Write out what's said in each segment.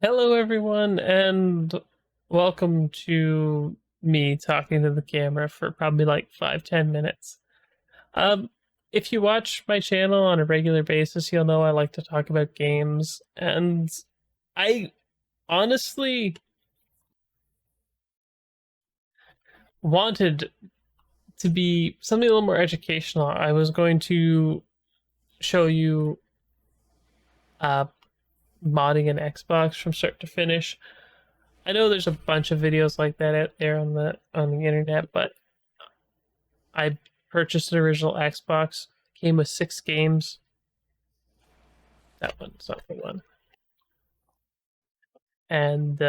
Hello, everyone, and welcome to me talking to the camera for probably like 5-10 minutes. Um, if you watch my channel on a regular basis, you'll know I like to talk about games, and I honestly wanted to be something a little more educational. I was going to show you uh, modding an Xbox from start to finish. I know there's a bunch of videos like that out there on the internet, but I purchased an original Xbox. Came with 6 games. That one's not the one. And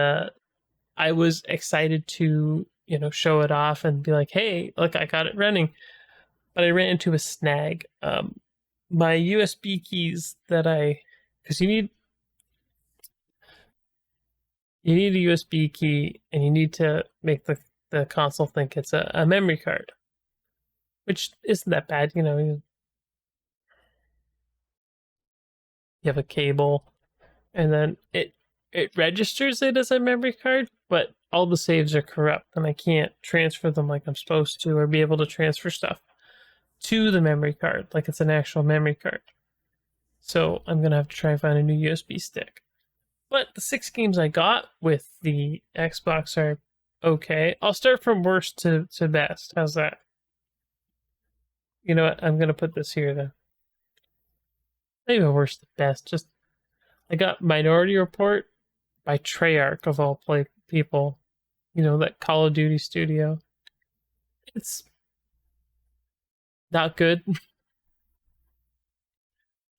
I was excited to, show it off and be like, "Hey, look, I got it running." But I ran into a snag. My USB keys because you need a USB key, and you need to make the console think it's a memory card, which isn't that bad. You have a cable, and then it registers it as a memory card, but all the saves are corrupt, and I can't transfer them like I'm supposed to, or be able to transfer stuff to the memory card like it's an actual memory card. So I'm gonna have to try and find a new USB stick. But the 6 games I got with the Xbox are okay. I'll start from worst to best. How's that? You know what? I'm gonna put this here then. Not even worst to best. Just I got Minority Report by Treyarch of all people. That Call of Duty studio. It's not good.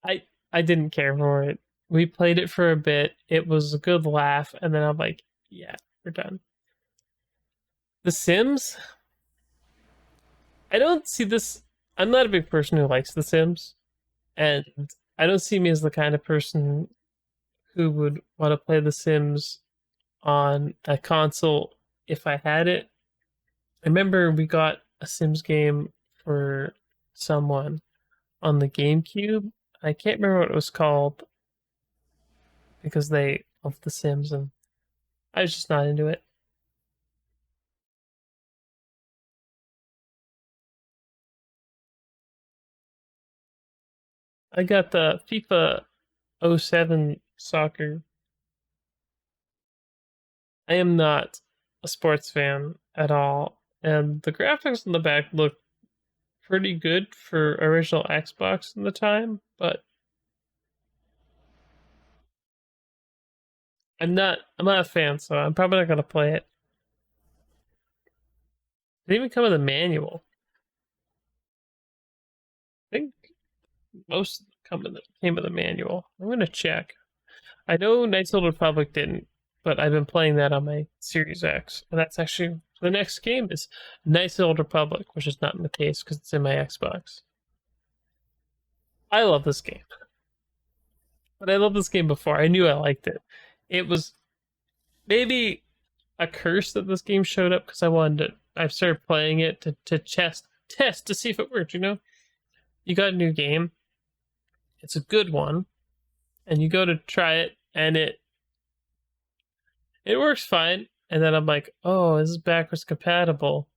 I I didn't care for it. We played it for a bit. It was a good laugh, and then I'm like, yeah, we're done. The Sims. I don't see this. I'm not a big person who likes The Sims, and I don't see me as the kind of person who would want to play The Sims on a console if I had it. I remember we got a Sims game for someone on the GameCube. I can't remember what it was called because they love The Sims, and I was just not into it. I got the FIFA '07 soccer. I am not a sports fan at all, and the graphics on the back look pretty good for original Xbox in the time, but I'm not a fan, so I'm probably not gonna play it. It didn't even come with a manual. I think most came with a manual. I'm gonna check. I know Knights of the Old Republic didn't, but I've been playing that on my Series X, and that's actually the next game is Knights of the Old Republic, which is not in the case because it's in my Xbox. I love this game, but I loved this game before. I knew I liked it. It was maybe a curse that this game showed up because I started playing it to test to see if it worked. You got a new game, it's a good one, and you go to try it, and it works fine. And then I'm like, oh, this is backwards compatible.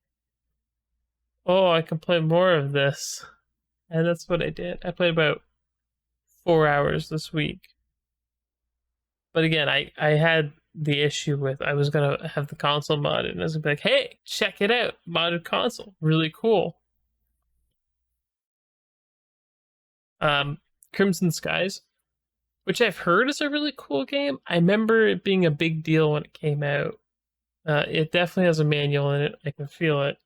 Oh, I can play more of this. And that's what I did. I played about 4 hours this week. But again, I had the issue with I was gonna have the console modded, and I was gonna be like, hey, check it out, modded console, really cool. Crimson Skies, which I've heard is a really cool game. I remember it being a big deal when it came out. It definitely has a manual in it. I can feel it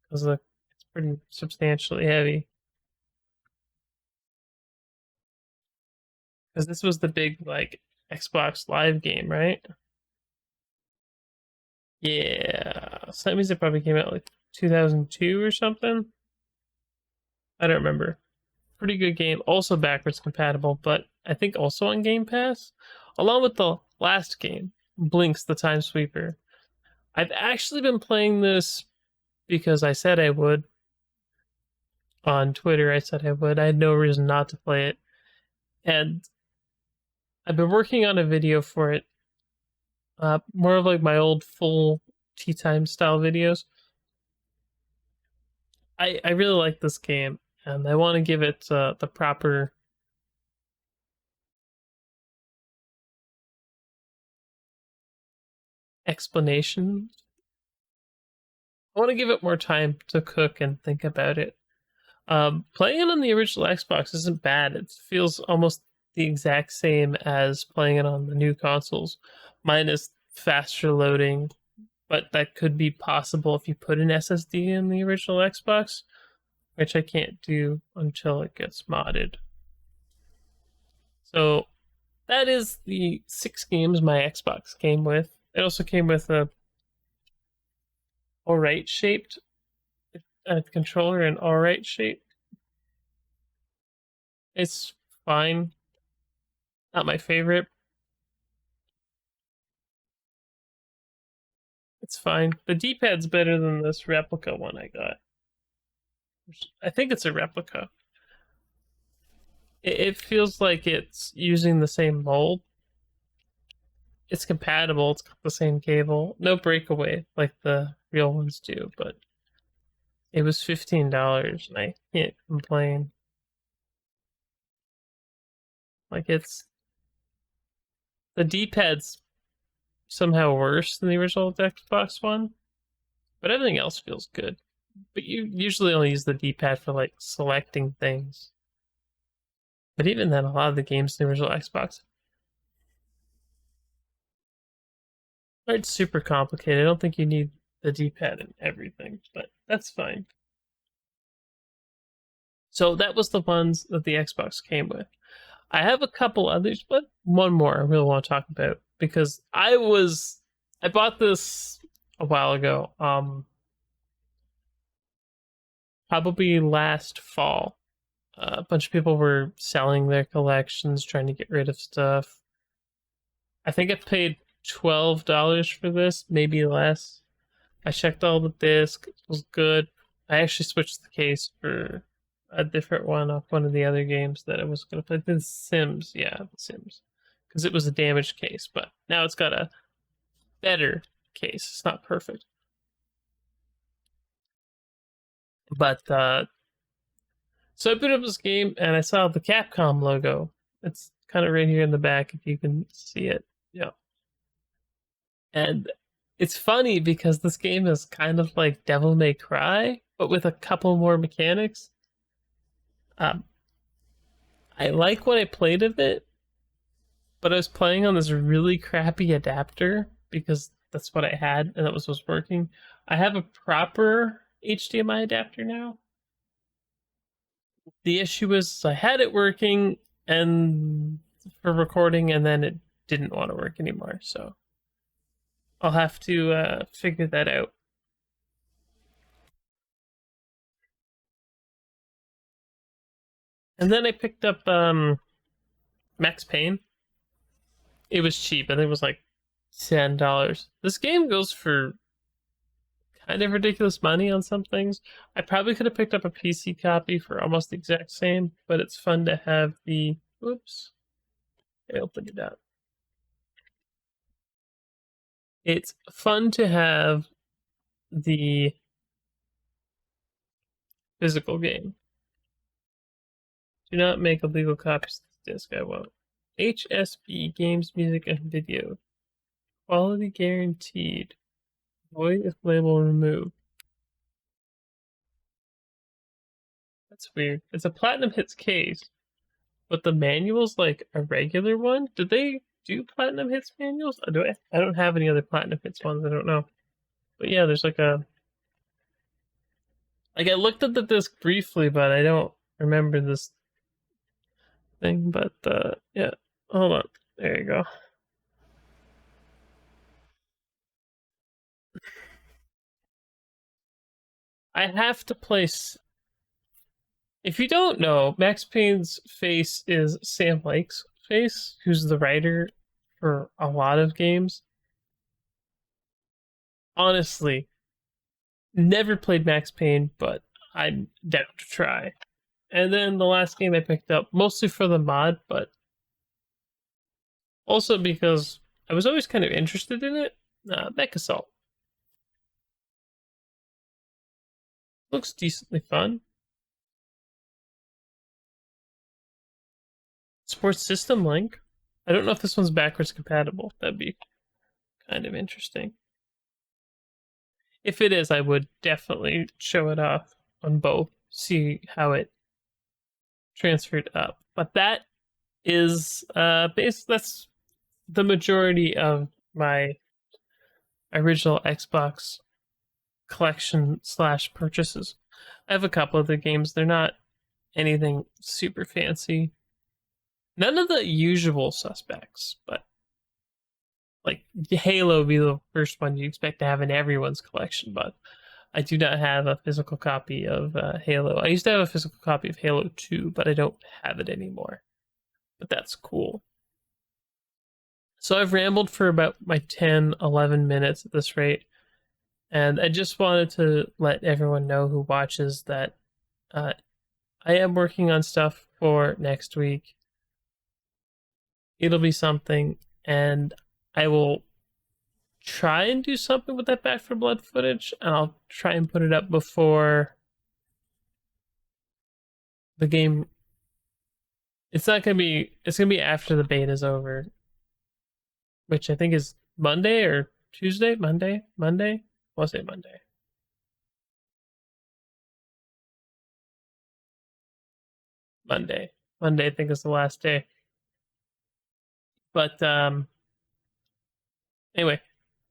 because it's pretty substantially heavy. Because this was the big like Xbox Live game, right? Yeah, so that means it probably came out like 2002 or something. I don't remember. Pretty good game, also backwards compatible, but I think also on Game Pass, along with the last game, Blinks the Time Sweeper. I've actually been playing this because I said I would on Twitter. I said I would. I had no reason not to play it, and I've been working on a video for it More of like my old full tea time style videos. I really like this game, and I want to give it the proper explanation. I want to give it more time to cook and think about it. Playing it on the original Xbox isn't bad. It feels almost the exact same as playing it on the new consoles, minus faster loading. But that could be possible if you put an SSD in the original Xbox, which I can't do until it gets modded. So that is the 6 games my Xbox came with. It also came with a alright shaped controller, and alright shape. It's fine. Not my favorite. It's fine. The D-pad's better than this replica one I got. I think it's a replica. It feels like it's using the same mold. It's compatible. It's got the same cable. No breakaway like the real ones do, but it was $15 and I can't complain. Like, it's the D-pad's somehow worse than the original Xbox One, but everything else feels good. But you usually only use the D-pad for like selecting things. But even then, a lot of the games in the original Xbox aren't super complicated. I don't think you need the D-pad in everything, but that's fine. So that was the ones that the Xbox came with. I have a couple others, but one more I really want to talk about because I bought this a while ago. Probably last fall. A bunch of people were selling their collections, trying to get rid of stuff. I think I paid $12 for this, maybe less. I checked all the discs, it was good. I actually switched the case for a different one off one of the other games that I was going to play. The Sims, yeah, The Sims. Because it was a damaged case, but now it's got a better case. It's not perfect. But, so I put up this game and I saw the Capcom logo. It's kind of right here in the back if you can see it. Yeah. And it's funny because this game is kind of like Devil May Cry, but with a couple more mechanics. I like what I played of it, but I was playing on this really crappy adapter because that's what I had and that was what's working. I have a proper HDMI adapter now. The issue is I had it working and for recording, and then it didn't want to work anymore. So I'll have to figure that out. And then I picked up Max Payne. It was cheap. I think it was like $10. This game goes for kind of ridiculous money on some things. I probably could have picked up a PC copy for almost the exact same, but it's fun to have the. Oops. I opened it up. It's fun to have the physical game. Do not make illegal copies of this disc. I won't. HSB Games, Music, and Video. Quality guaranteed. Void if label removed. That's weird. It's a Platinum Hits case, but the manual's like a regular one. Did they do Platinum Hits manuals? I don't have any other Platinum Hits ones. I don't know. But yeah, there's like a. Like, I looked at the disc briefly, but I don't remember this thing. But yeah, hold on. There you go. I have to place. If you don't know, Max Payne's face is Sam Lake's face, who's the writer for a lot of games. Honestly, never played Max Payne, but I'm down to try. And then the last game I picked up, mostly for the mod, but also because I was always kind of interested in it. Mech Assault looks decently fun. Sports System Link. I don't know if this one's backwards compatible. That'd be kind of interesting. If it is, I would definitely show it off on both, see how it transferred up. But that is that's the majority of my original Xbox collection / purchases. I have a couple of the games. They're not anything super fancy. None of the usual suspects, but like Halo would be the first one you expect to have in everyone's collection, but I do not have a physical copy of Halo. I used to have a physical copy of Halo 2, but I don't have it anymore. But that's cool. So I've rambled for about my 10, 11 minutes at this rate. And I just wanted to let everyone know who watches that I am working on stuff for next week. It'll be something, and I will try and do something with that Back 4 Blood footage, and I'll try and put it up before the game. It's gonna be after the beta's over, which I think is Monday or Tuesday. Monday. I'll say Monday. Monday, I think, is the last day. But anyway,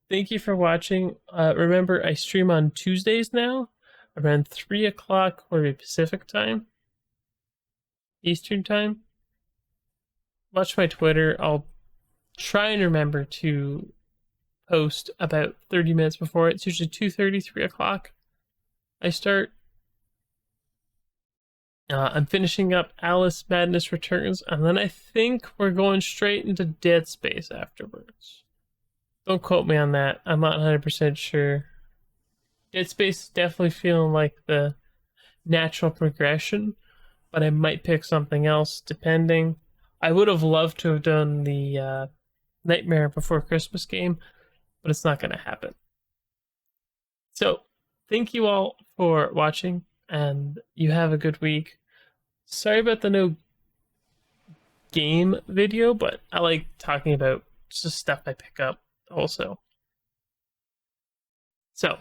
thank you for watching. Remember, I stream on Tuesdays now, around 3 o'clock or Pacific time, Eastern time. Watch my Twitter. I'll try and remember to post about 30 minutes before. It's usually 2:30, 3 o'clock. I start. I'm finishing up Alice Madness Returns, and then I think we're going straight into Dead Space afterwards. Don't quote me on that. I'm not 100% sure. Dead Space is definitely feeling like the natural progression, but I might pick something else depending. I would have loved to have done the Nightmare Before Christmas game, but it's not going to happen. So, thank you all for watching, and you have a good week. Sorry about the no game video, but I like talking about just stuff I pick up also. So,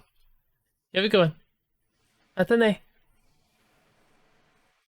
have a good one. Atanay.